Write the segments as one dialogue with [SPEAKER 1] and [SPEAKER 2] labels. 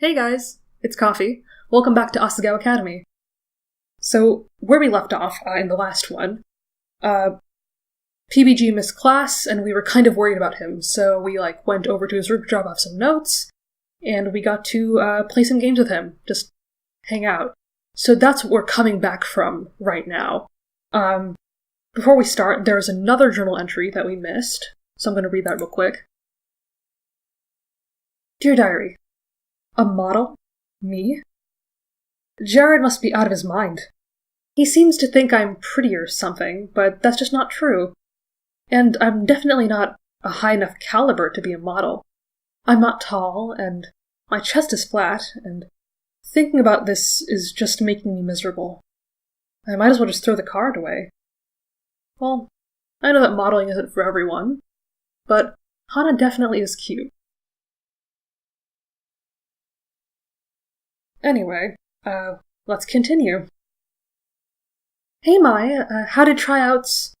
[SPEAKER 1] Hey guys, it's Coffee. Welcome back to Asagao Academy. So, where we left off in the last one, PBG missed class and we were kind of worried about him, so we went over to his room to drop off some notes, and we got to play some games with him, just hang out. So that's what we're coming back from right now. Before we start, there's another journal entry that we missed, so I'm going to read that real quick. Dear Diary, a model? Me? Jared must be out of his mind. He seems to think I'm pretty or something, but that's just not true. And I'm definitely not a high enough caliber to be a model. I'm not tall, and my chest is flat, and thinking about this is just making me miserable. I might as well just throw the card away. Well, I know that modeling isn't for everyone, but Hana definitely is cute. Anyway, let's continue. Hey Mai, how did tryouts?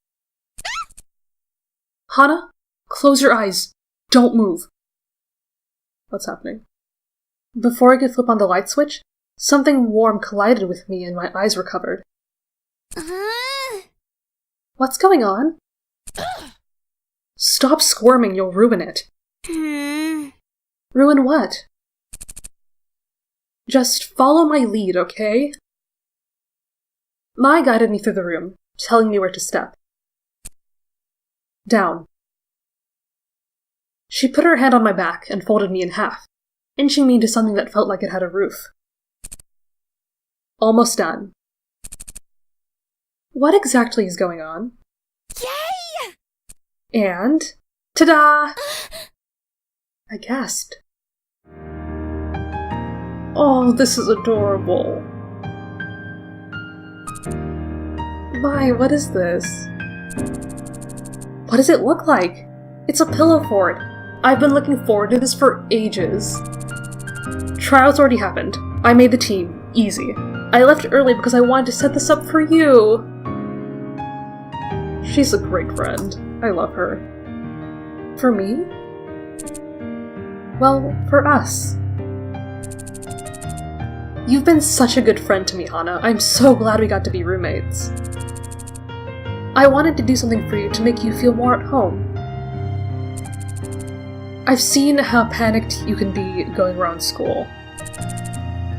[SPEAKER 1] Hana, close your eyes. Don't move. What's happening? Before I could flip on the light switch, something warm collided with me and my eyes were covered. What's going on? Stop squirming, you'll ruin it. Ruin what? Just follow my lead, okay? Mai guided me through the room, telling me where to step. Down. She put her hand on my back and folded me in half, inching me into something that felt like it had a roof. Almost done. What exactly is going on? Yay! And... ta-da! I gasped. Oh, this is adorable. Mai, what is this? What does it look like? It's a pillow fort. I've been looking forward to this for ages. Trials already happened. I made the team. Easy. I left early because I wanted to set this up for you. She's a great friend. I love her. For me? Well, for us. You've been such a good friend to me, Hana. I'm so glad we got to be roommates. I wanted to do something for you to make you feel more at home. I've seen how panicked you can be going around school.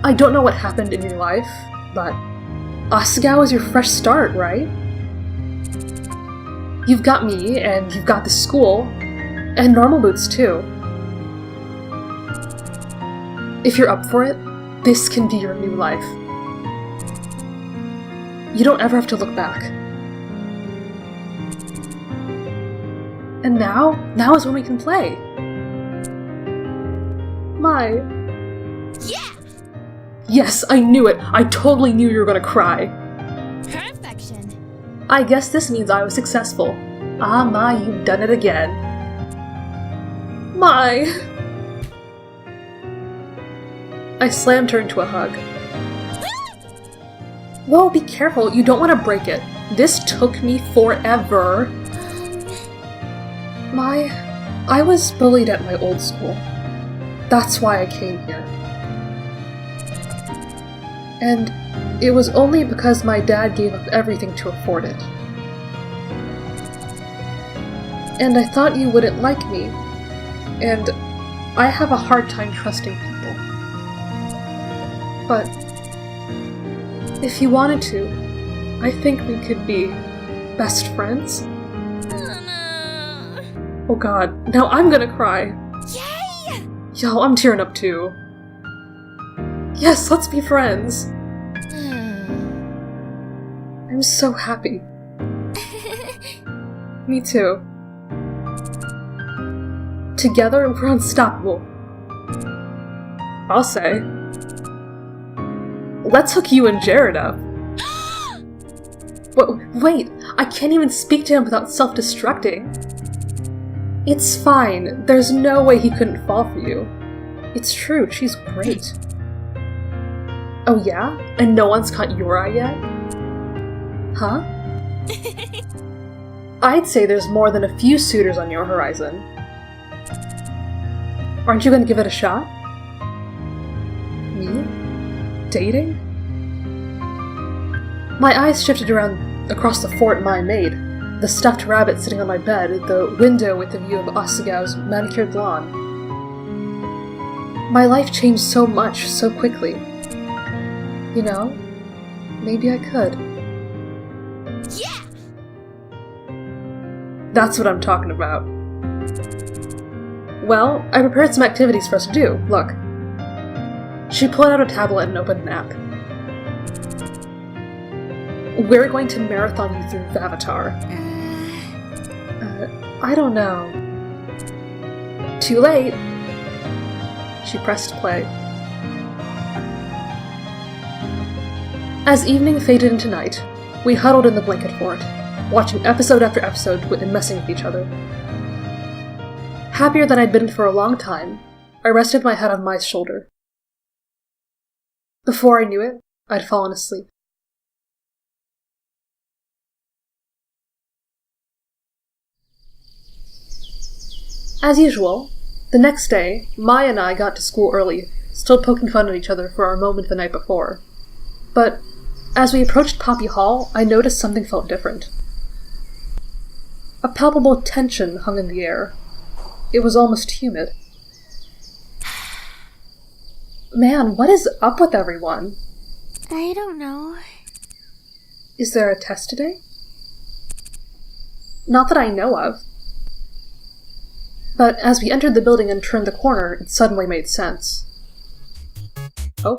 [SPEAKER 1] I don't know what happened in your life, but Asagao is your fresh start, right? You've got me, and you've got the school, and normal boots too. If you're up for it, this can be your new life. You don't ever have to look back. And now is when we can play. Mai. Yeah! Yes, I knew it! I totally knew you were gonna cry. Perfection. I guess this means I was successful. Ah, Mai, you've done it again. Mai! I slammed her into a hug. Whoa, be careful, you don't want to break it. This took me forever. Mai, I was bullied at my old school. That's why I came here. And it was only because my dad gave up everything to afford it. And I thought you wouldn't like me. And I have a hard time trusting people. But if you wanted to, I think we could be best friends. Oh god, now I'm gonna cry. Yay! Yo, I'm tearing up too. Yes, let's be friends. I'm so happy. Me too. Together, we're unstoppable. I'll say. Let's hook you and Jared up. Wait, I can't even speak to him without self-destructing. It's fine. There's no way he couldn't fall for you. It's true, she's great. Oh yeah? And no one's caught your eye yet? Huh? I'd say there's more than a few suitors on your horizon. Aren't you gonna give it a shot? dating? My eyes shifted around across the fort Mai made, the stuffed rabbit sitting on my bed, the window with the view of Asagao's manicured lawn. My life changed so much, so quickly. You know, maybe I could.
[SPEAKER 2] Yeah!
[SPEAKER 1] That's what I'm talking about. Well, I prepared some activities for us to do. Look. She pulled out a tablet and opened an app. We're going to marathon you through Avatar. I don't know. Too late. She pressed play. As evening faded into night, we huddled in the blanket fort, watching episode after episode and messing with each other. Happier than I'd been for a long time, I rested my head on Mai's shoulder. Before I knew it, I'd fallen asleep. As usual, the next day, Mai and I got to school early, still poking fun at each other for our moment the night before. But as we approached Poppy Hall, I noticed something felt different. A palpable tension hung in the air. It was almost humid. Man, what is up with everyone?
[SPEAKER 2] I don't know.
[SPEAKER 1] Is there a test today? Not that I know of. But as we entered the building and turned the corner, it suddenly made sense. Oh.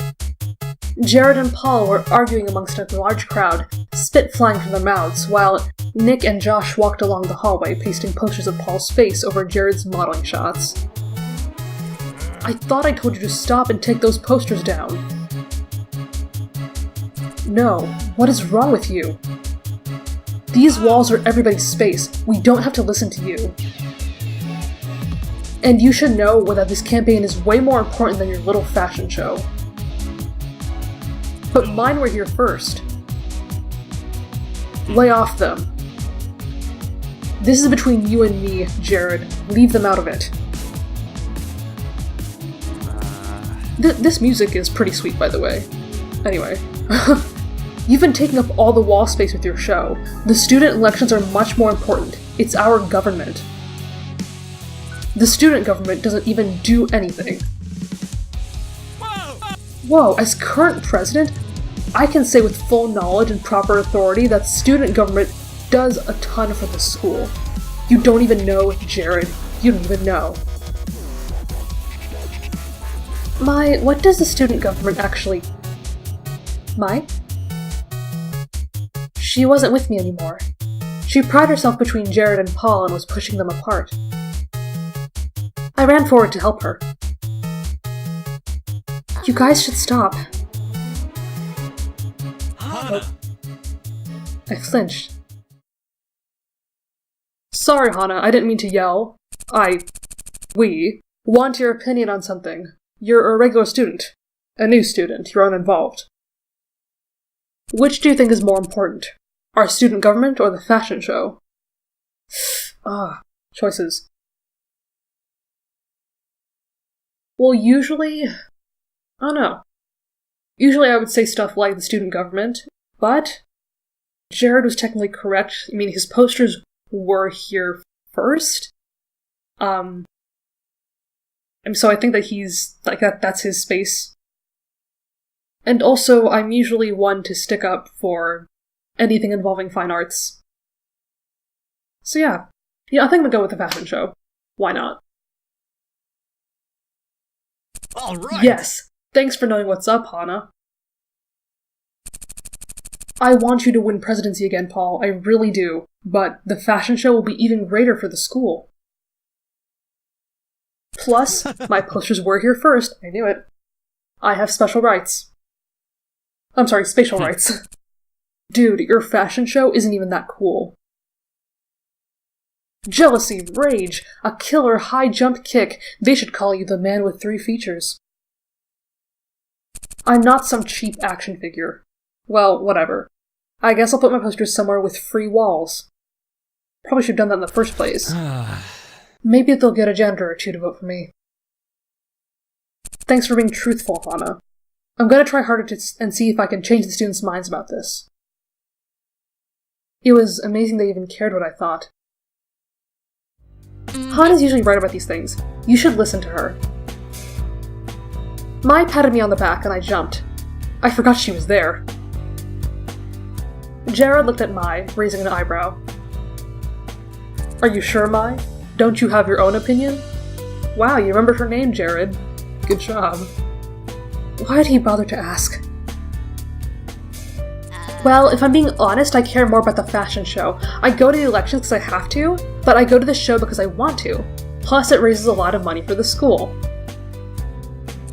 [SPEAKER 1] Jared and Paul were arguing amongst a large crowd, spit flying from their mouths, while Nick and Josh walked along the hallway, pasting posters of Paul's face over Jared's modeling shots. I thought I told you to stop and take those posters down. No, what is wrong with you? These walls are everybody's space. We don't have to listen to you. And you should know that this campaign is way more important than your little fashion show. But mine were here first. Lay off them. This is between you and me, Jared. Leave them out of it. This music is pretty sweet, by the way. Anyway. You've been taking up all the wall space with your show. The student elections are much more important. It's our government. The student government doesn't even do anything. Whoa, as current president, I can say with full knowledge and proper authority that student government does a ton for the school. You don't even know, Jared. You don't even know. Mai, what does the student government actually... Mai? She wasn't with me anymore. She pried herself between Jared and Paul and was pushing them apart. I ran forward to help her. You guys should stop.
[SPEAKER 2] Hana.
[SPEAKER 1] I flinched. Sorry, Hana, I didn't mean to yell. We want your opinion on something. You're a regular student. A new student. You're uninvolved. Which do you think is more important? Our student government or the fashion show? Choices. Well, usually... I don't know. Usually I would say stuff like the student government, but Jared was technically correct. I mean, his posters were here first. And so I think that he's, like, that's his space. And also, I'm usually one to stick up for anything involving fine arts. So yeah. I think I'm gonna go with the fashion show. Why not?
[SPEAKER 2] Alright!
[SPEAKER 1] Yes! Thanks for knowing what's up, Hana. I want you to win presidency again, Paul. I really do. But the fashion show will be even greater for the school. Plus, my posters were here first. I knew it. I have special rights. I'm sorry, spatial rights. Dude, your fashion show isn't even that cool. Jealousy, rage, a killer high jump kick. They should call you the man with 3 features. I'm not some cheap action figure. Well, whatever. I guess I'll put my posters somewhere with free walls. Probably should have done that in the first place. Maybe they'll get a janitor or 2 to vote for me. Thanks for being truthful, Hana. I'm gonna try harder and see if I can change the students' minds about this. It was amazing they even cared what I thought. Hana's usually right about these things. You should listen to her. Mai patted me on the back and I jumped. I forgot she was there. Jared looked at Mai, raising an eyebrow. Are you sure, Mai? Don't you have your own opinion? Wow, you remembered her name, Jared. Good job. Why did he bother to ask? Well, if I'm being honest, I care more about the fashion show. I go to the elections because I have to, but I go to the show because I want to. Plus, it raises a lot of money for the school.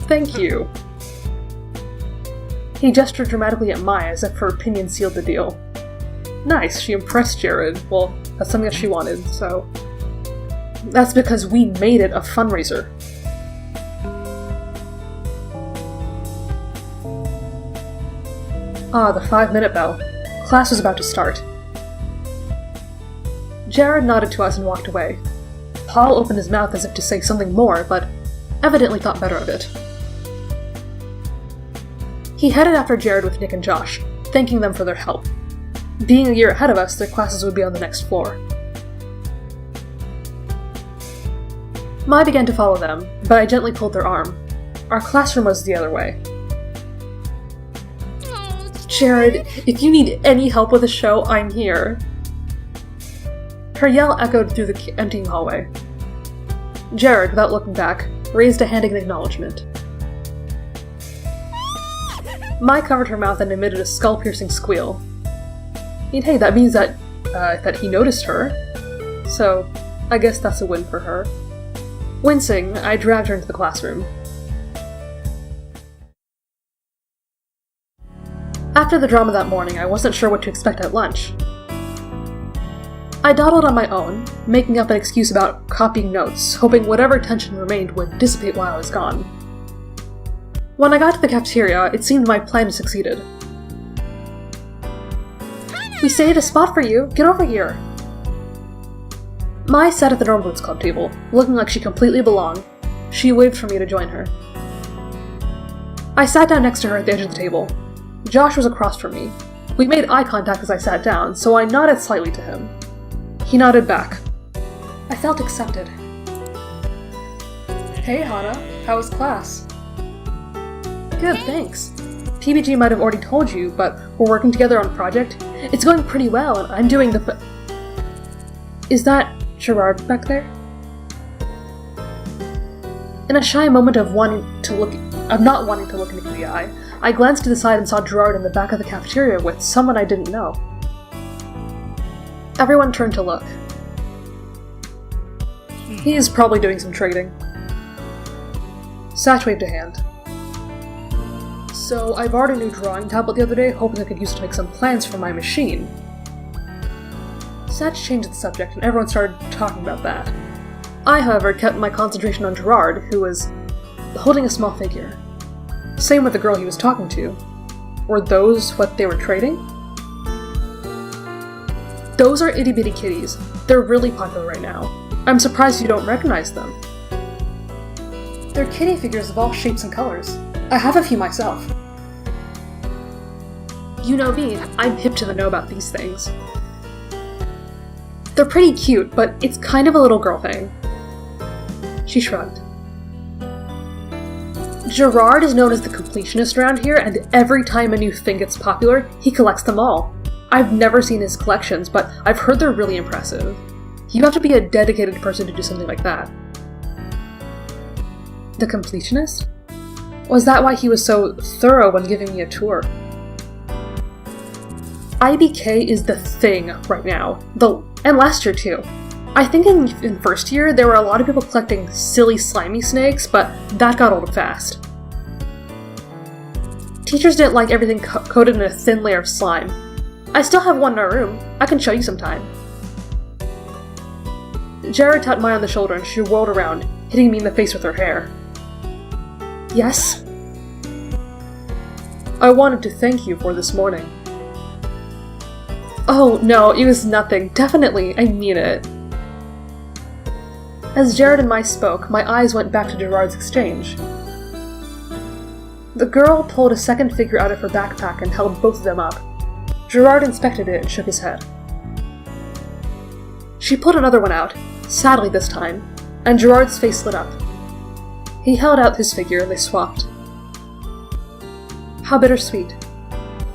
[SPEAKER 1] Thank you. He gestured dramatically at Mai as if her opinion sealed the deal. Nice, she impressed Jared. Well, that's something that she wanted, so... That's because we made it a fundraiser. Ah, the 5-minute bell. Class was about to start. Jared nodded to us and walked away. Paul opened his mouth as if to say something more, but evidently thought better of it. He headed after Jared with Nick and Josh, thanking them for their help. Being a year ahead of us, their classes would be on the next floor. Mai began to follow them, but I gently pulled their arm. Our classroom was the other way. Jared, if you need any help with the show, I'm here. Her yell echoed through the emptying hallway. Jared, without looking back, raised a hand in acknowledgement. Mai covered her mouth and emitted a skull-piercing squeal. And hey, that means that he noticed her. So, I guess that's a win for her. Wincing, I dragged her into the classroom. After the drama that morning, I wasn't sure what to expect at lunch. I dawdled on my own, making up an excuse about copying notes, hoping whatever tension remained would dissipate while I was gone. When I got to the cafeteria, it seemed my plan had succeeded. We saved a spot for you! Get over here! Mai sat at the Normal Boots Club table, looking like she completely belonged. She waved for me to join her. I sat down next to her at the edge of the table. Josh was across from me. We made eye contact as I sat down, so I nodded slightly to him. He nodded back. I felt accepted. Hey, Hana. How was class? Good, thanks. PBG might have already told you, but we're working together on a project. It's going pretty well, and I'm doing the Is that Gerard back there? In a shy moment of not wanting to look into the eye, I glanced to the side and saw Gerard in the back of the cafeteria with someone I didn't know. Everyone turned to look. He's probably doing some trading. Satch waved a hand. So I borrowed a new drawing tablet the other day, hoping I could use it to make some plans for my machine. Satch changed the subject, and everyone started talking about that. I, however, kept my concentration on Gerard, who was holding a small figure. Same with the girl he was talking to. Were those what they were trading? Those are Itty Bitty Kitties. They're really popular right now. I'm surprised you don't recognize them. They're kitty figures of all shapes and colors. I have a few myself. You know me, I'm hip to the know about these things. They're pretty cute, but it's kind of a little girl thing. She shrugged. Gerard is known as the completionist around here, and every time a new thing gets popular, he collects them all. I've never seen his collections, but I've heard they're really impressive. You have to be a dedicated person to do something like that. The completionist? Was that why he was so thorough when giving me a tour? IBK is the thing right now, and last year too. I think in first year, there were a lot of people collecting silly slimy snakes, but that got old fast. Teachers didn't like everything coated in a thin layer of slime. I still have one in our room. I can show you sometime. Jared tapped Mai on the shoulder and she whirled around, hitting me in the face with her hair. Yes? I wanted to thank you for this morning. Oh, no, it was nothing. Definitely, I mean it. As Jared and Mai spoke, my eyes went back to Gerard's exchange. The girl pulled a second figure out of her backpack and held both of them up. Gerard inspected it and shook his head. She pulled another one out, sadly this time, and Gerard's face lit up. He held out his figure and they swapped. How bittersweet.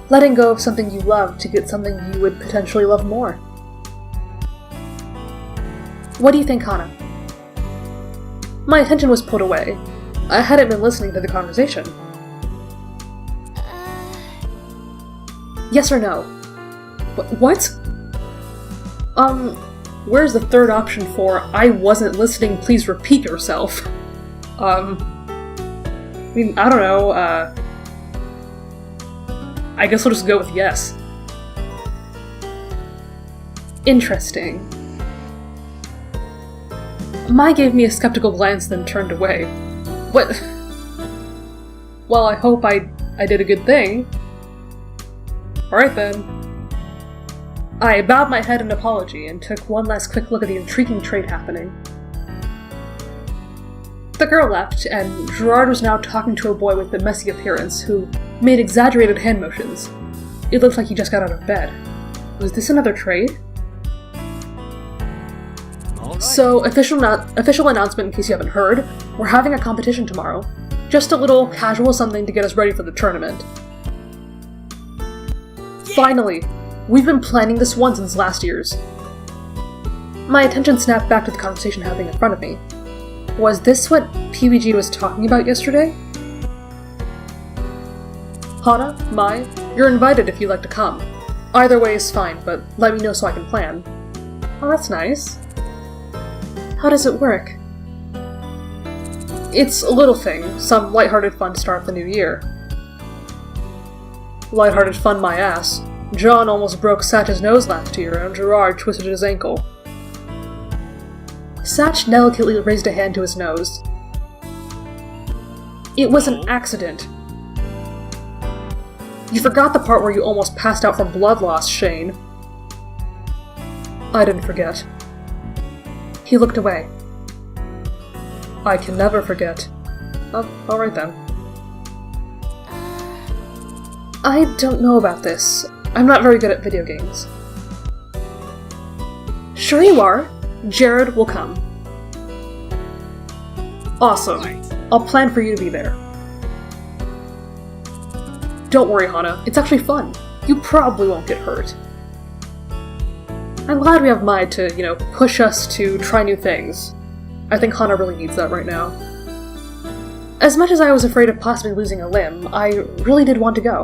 [SPEAKER 1] Letting go of something you love to get something you would potentially love more. What do you think, Hana? My attention was pulled away. I hadn't been listening to the conversation. Yes or no? What? Where's the third option for I wasn't listening, please repeat yourself? I don't know, I guess I'll just go with yes. Interesting. Mai gave me a skeptical glance, then turned away. What? Well, I hope I did a good thing. Alright then. I bowed my head in apology and took one last quick look at the intriguing trade happening. The girl left, and Gerard was now talking to a boy with a messy appearance who made exaggerated hand motions. It looked like he just got out of bed. Was this another trade?
[SPEAKER 2] Right.
[SPEAKER 1] So, official announcement in case you haven't heard, we're having a competition tomorrow. Just a little casual something to get us ready for the tournament. Finally! We've been planning this one since last year's. My attention snapped back to the conversation happening in front of me. Was this what PBG was talking about yesterday? Hana, Mai, you're invited if you'd like to come. Either way is fine, but let me know so I can plan. Oh, that's nice. How does it work? It's a little thing, some lighthearted fun to start the new year. Lighthearted fun my ass. John almost broke Satch's nose last year, and Gerard twisted his ankle. Satch delicately raised a hand to his nose. It was an accident. You forgot the part where you almost passed out from blood loss, Shane. I didn't forget. He looked away. I can never forget. Oh, alright then. I don't know about this. I'm not very good at video games. Sure you are. Jared will come. Awesome. I'll plan for you to be there. Don't worry, Hana. It's actually fun. You probably won't get hurt. I'm glad we have Mai to, push us to try new things. I think Hana really needs that right now. As much as I was afraid of possibly losing a limb, I really did want to go.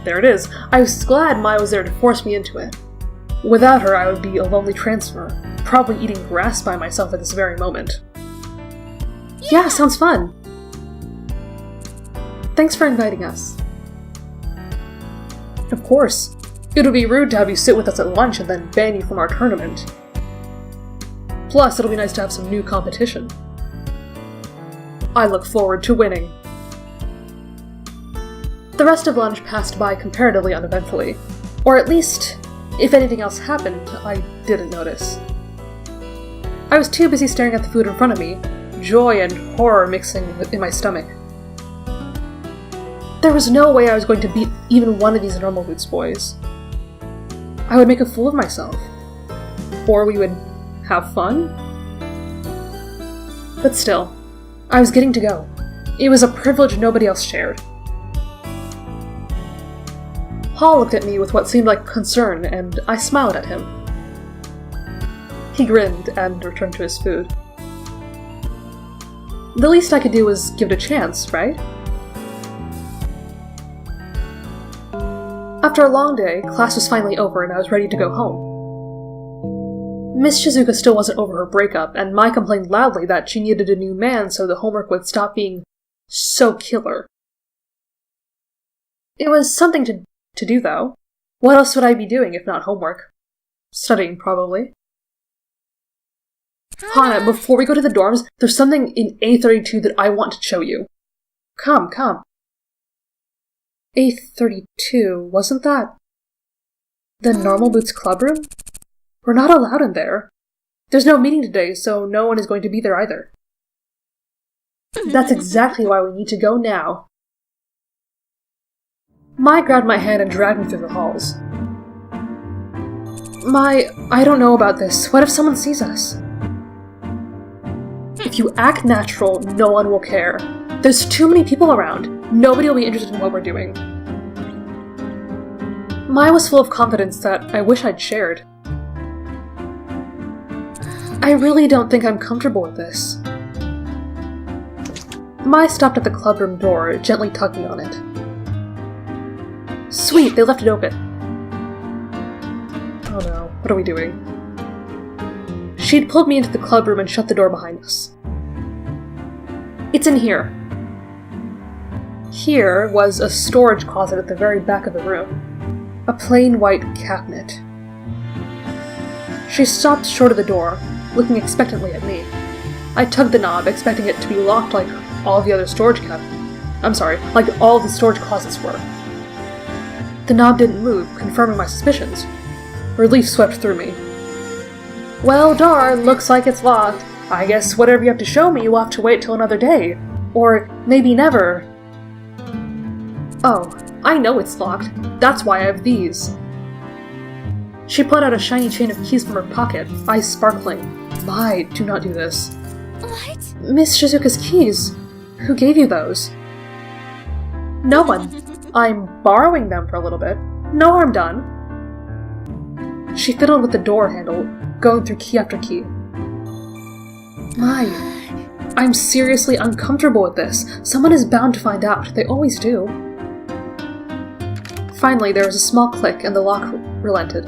[SPEAKER 1] There it is. I was glad Mai was there to force me into it. Without her, I would be a lonely transfer, probably eating grass by myself at this very moment. Yeah, sounds fun! Thanks for inviting us. Of course. It would be rude to have you sit with us at lunch and then ban you from our tournament. Plus, it'll be nice to have some new competition. I look forward to winning. The rest of lunch passed by comparatively uneventfully, or at least, if anything else happened, I didn't notice. I was too busy staring at the food in front of me, joy and horror mixing in my stomach. There was no way I was going to beat even one of these normal boots boys. I would make a fool of myself. Or we would have fun? But still, I was getting to go. It was a privilege nobody else shared. Hall looked at me with what seemed like concern, and I smiled at him. He grinned and returned to his food. The least I could do was give it a chance, right? After a long day, class was finally over and I was ready to go home. Miss Shizuka still wasn't over her breakup, and Mai complained loudly that she needed a new man so the homework would stop being so killer. It was something to do, though. What else would I be doing if not homework? Studying, probably. Hana, before we go to the dorms, there's something in A32 that I want to show you. Come. A32, wasn't that the Normal Boots Club room? We're not allowed in there. There's no meeting today, so no one is going to be there either. That's exactly why we need to go now. Mai grabbed my hand and dragged me through the halls. Mai, I don't know about this. What if someone sees us? If you act natural, no one will care. There's too many people around. Nobody will be interested in what we're doing. Mai was full of confidence that I wish I'd shared. I really don't think I'm comfortable with this. Mai stopped at the clubroom door, gently tugging on it. Sweet, they left it open. Oh no, what are we doing? She'd pulled me into the clubroom and shut the door behind us. It's in here. Here was a storage closet at the very back of the room. A plain white cabinet. She stopped short of the door, looking expectantly at me. I tugged the knob, expecting it to be locked like all the other storage like all the storage closets were. The knob didn't move, confirming my suspicions. Relief swept through me. Well, darn, looks like it's locked. I guess whatever you have to show me, you'll have to wait till another day. Or maybe never. Oh, I know it's locked. That's why I have these. She pulled out a shiny chain of keys from her pocket, eyes sparkling. My, do not do this.
[SPEAKER 2] What?
[SPEAKER 1] Miss Shizuka's keys. Who gave you those? No one. I'm borrowing them for a little bit. No harm done. She fiddled with the door handle, going through key after key. My, I'm seriously uncomfortable with this. Someone is bound to find out. They always do. Finally, there was a small click and the lock relented.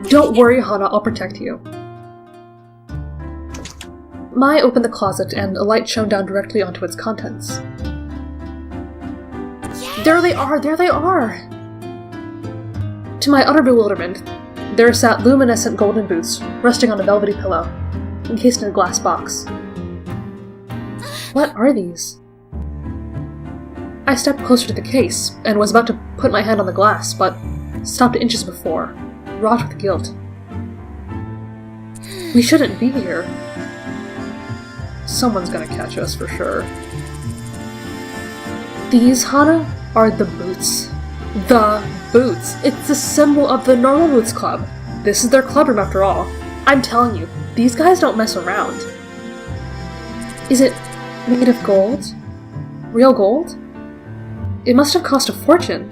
[SPEAKER 1] Don't worry, Hana, I'll protect you. Mai opened the closet and a light shone down directly onto its contents.
[SPEAKER 2] Yay!
[SPEAKER 1] There they are! There they are! To my utter bewilderment, there sat luminescent golden boots, resting on a velvety pillow, encased in a glass box. What are these? I stepped closer to the case, and was about to put my hand on the glass, but stopped inches before, wrought with guilt. We shouldn't be here. Someone's gonna catch us for sure. These, Hana, are the boots. The boots! It's the symbol of the Normal Boots Club. This is their clubroom after all. I'm telling you, these guys don't mess around. Is it made of gold? Real gold? It must have cost a fortune.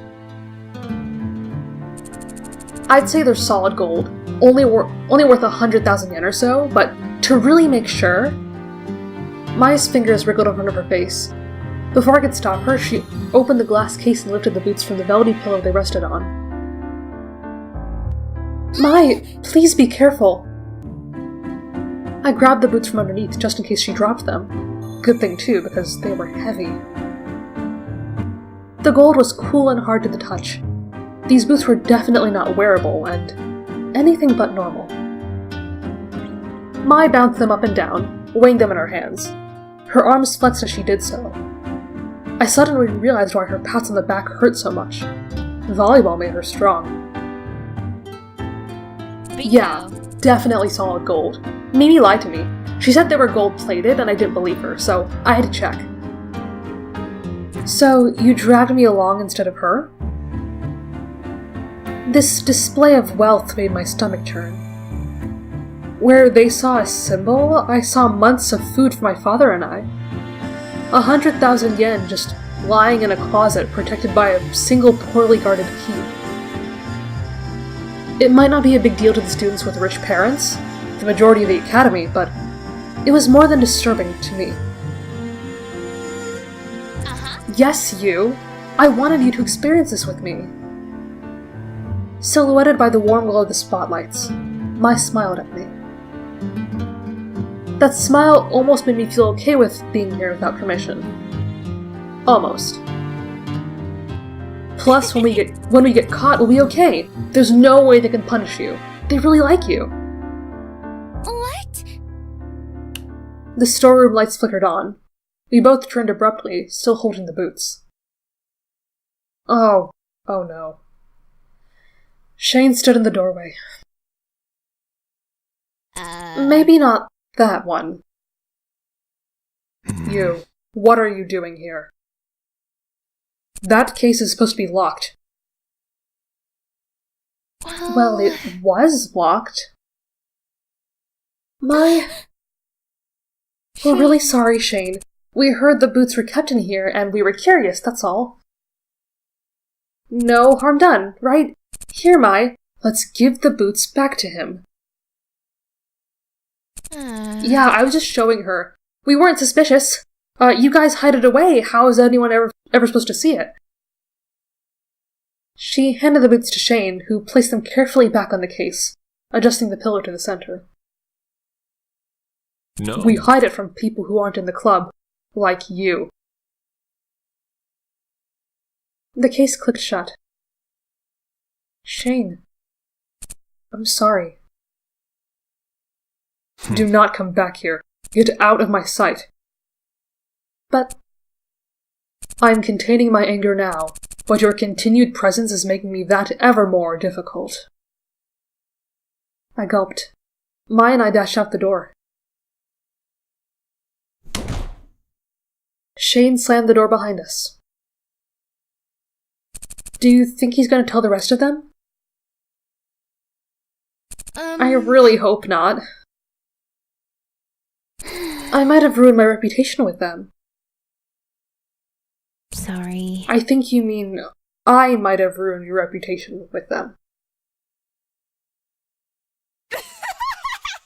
[SPEAKER 1] I'd say they're solid gold, only worth 100,000 yen or so, but to really make sure... Mai's fingers wriggled in front of her face. Before I could stop her, she opened the glass case and lifted the boots from the velvety pillow they rested on. Mai, please be careful. I grabbed the boots from underneath just in case she dropped them. Good thing too, because they were heavy. The gold was cool and hard to the touch. These boots were definitely not wearable, and anything but normal. Mai bounced them up and down, weighing them in her hands. Her arms flexed as she did so. I suddenly realized why her pats on the back hurt so much. Volleyball made her strong. Yeah, definitely solid gold. Mimi lied to me. She said they were gold-plated and I didn't believe her, so I had to check. So, you dragged me along instead of her? This display of wealth made my stomach turn. Where they saw a symbol, I saw months of food for my father and I. 100,000 yen just lying in a closet protected by a single poorly guarded key. It might not be a big deal to the students with rich parents, the majority of the academy, but it was more than disturbing to me. Yes, you! I wanted you to experience this with me. Silhouetted by the warm glow of the spotlights, Mai smiled at me. That smile almost made me feel okay with being here without permission. Almost. Plus, when we get caught, we'll be okay. There's no way they can punish you. They really like you.
[SPEAKER 2] What?
[SPEAKER 1] The storeroom lights flickered on. We both turned abruptly, still holding the boots. Oh no. Shane stood in the doorway. Maybe not that one. You, what are you doing here? That case is supposed to be locked. Well, it was locked. We're really sorry, Shane. We heard the boots were kept in here, and we were curious, that's all. No harm done, right? Here, let's give the boots back to him. Yeah, I was just showing her. We weren't suspicious. You guys hide it away. How is anyone ever supposed to see it? She handed the boots to Shane, who placed them carefully back on the case, adjusting the pillow to the center.
[SPEAKER 3] No.
[SPEAKER 1] We hide it from people who aren't in the club, like you. The case clicked shut. Shane, I'm sorry. Do not come back here. Get out of my sight. But I'm containing my anger now, but your continued presence is making me that ever more difficult. I gulped. Mai and I dashed out the door. Shane slammed the door behind us. Do you think he's going to tell the rest of them? I really hope not. I might have ruined my reputation with them.
[SPEAKER 2] Sorry.
[SPEAKER 1] I think you mean I might have ruined your reputation with them.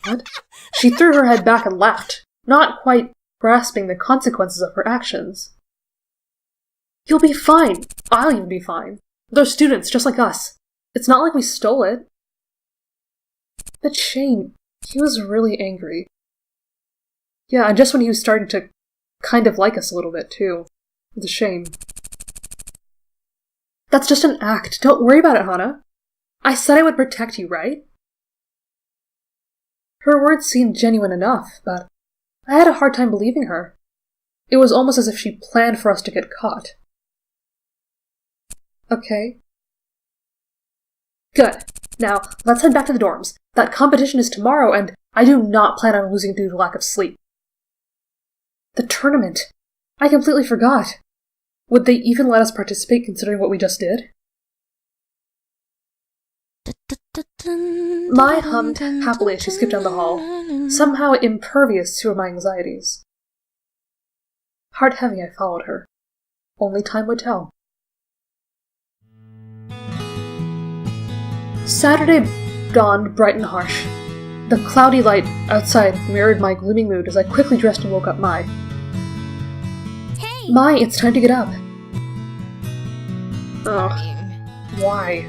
[SPEAKER 1] What? She threw her head back and laughed, not quite grasping the consequences of her actions. You'll be fine. I'll even be fine. They're students, just like us. It's not like we stole it. But Shane, he was really angry. Yeah, and just when he was starting to kind of like us a little bit, too. It's a shame. That's just an act. Don't worry about it, Hana. I said I would protect you, right? Her words seemed genuine enough, but I had a hard time believing her. It was almost as if she planned for us to get caught. Okay. Good. Now, let's head back to the dorms. That competition is tomorrow, and I do not plan on losing due to lack of sleep. The tournament. I completely forgot. Would they even let us participate considering what we just did? Mai hummed happily as she skipped down the hall, somehow impervious to my anxieties. Heart heavy, I followed her. Only time would tell. Saturday dawned bright and harsh. The cloudy light outside mirrored my gloomy mood as I quickly dressed and woke up Mai.
[SPEAKER 2] Hey!
[SPEAKER 1] Mai, it's time to get up. Ugh. Why?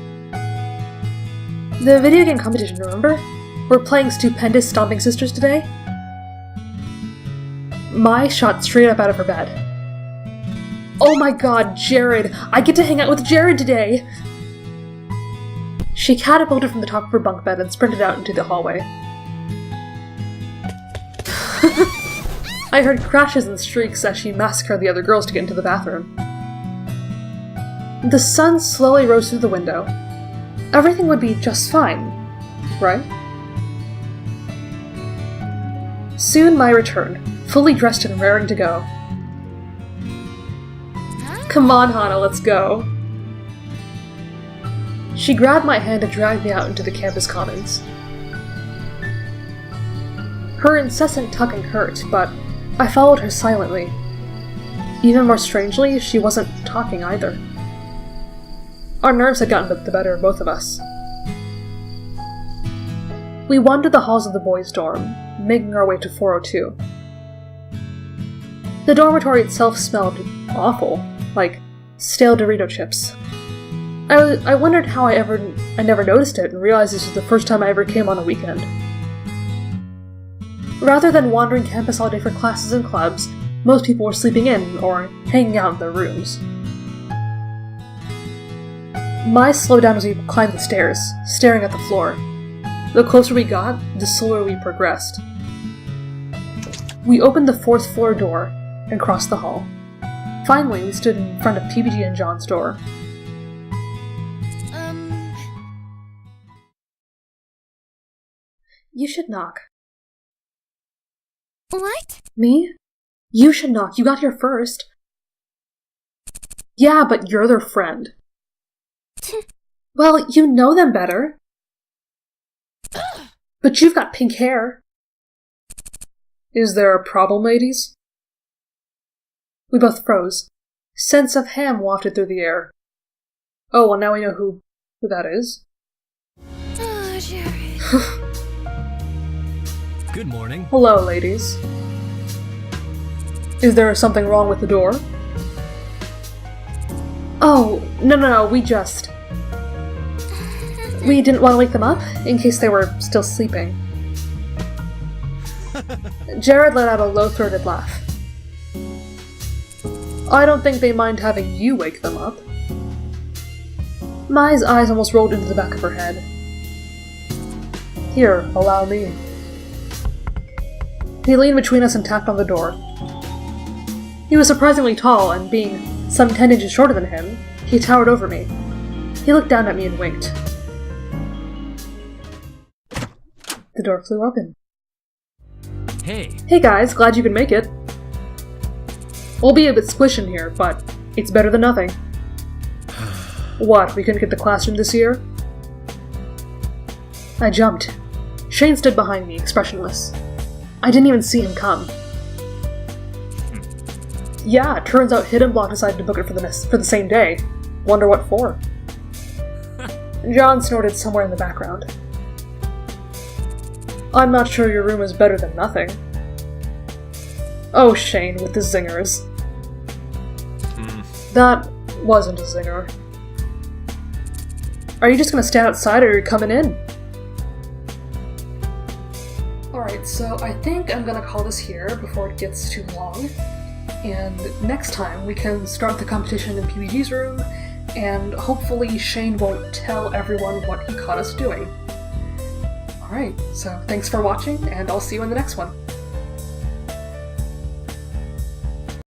[SPEAKER 1] The video game competition, remember? We're playing Stupendous Stomping Sisters today? Mai shot straight up out of her bed. Oh my god, Jared! I get to hang out with Jared today! She catapulted from the top of her bunk bed and sprinted out into the hallway. I heard crashes and shrieks as she massacred the other girls to get into the bathroom. The sun slowly rose through the window. Everything would be just fine, right? Soon Mai returned, fully dressed and raring to go. Come on, Hana, let's go. She grabbed my hand and dragged me out into the campus commons. Her incessant tugging hurt, but I followed her silently. Even more strangely, she wasn't talking either. Our nerves had gotten the better of both of us. We wandered the halls of the boys' dorm, making our way to 402. The dormitory itself smelled awful, like stale Dorito chips. I wondered how I never noticed it and realized this was the first time I ever came on a weekend. Rather than wandering campus all day for classes and clubs, most people were sleeping in or hanging out in their rooms. Mai slowed down as we climbed the stairs, staring at the floor. The closer we got, the slower we progressed. We opened the 4th floor door and crossed the hall. Finally, we stood in front of PBG and John's door. You should knock.
[SPEAKER 2] What?
[SPEAKER 1] Me? You should knock. You got here first. Yeah, but you're their friend. Well, you know them better. But you've got pink hair. Is there a problem, ladies? We both froze. Scents of ham wafted through the air. Oh, well, now we know who that is.
[SPEAKER 2] Oh, Jared.
[SPEAKER 3] Good morning.
[SPEAKER 1] Hello, ladies. Is there something wrong with the door? Oh, no, we didn't want to wake them up, in case they were still sleeping. Jared let out a low-throated laugh. I don't think they mind having you wake them up. Mai's eyes almost rolled into the back of her head. Here, allow me. He leaned between us and tapped on the door. He was surprisingly tall, and being some 10 inches shorter than him, he towered over me. He looked down at me and winked. The door flew open.
[SPEAKER 3] Hey
[SPEAKER 1] Guys, glad you could make it. We'll be a bit squished in here, but it's better than nothing. What, we couldn't get the classroom this year? I jumped. Shane stood behind me, expressionless. I didn't even see him come. Yeah, it turns out Hidden Block decided to book it for the same day. Wonder what for. John snorted somewhere in the background. I'm not sure your room is better than nothing. Oh, Shane, with the zingers. That wasn't a zinger. Are you just gonna stand outside or are you coming in? Alright, so I think I'm gonna call this here before it gets too long. And next time we can start the competition in PBG's room, and hopefully Shane won't tell everyone what he caught us doing. Alright, so thanks for watching, and I'll see you in the next one.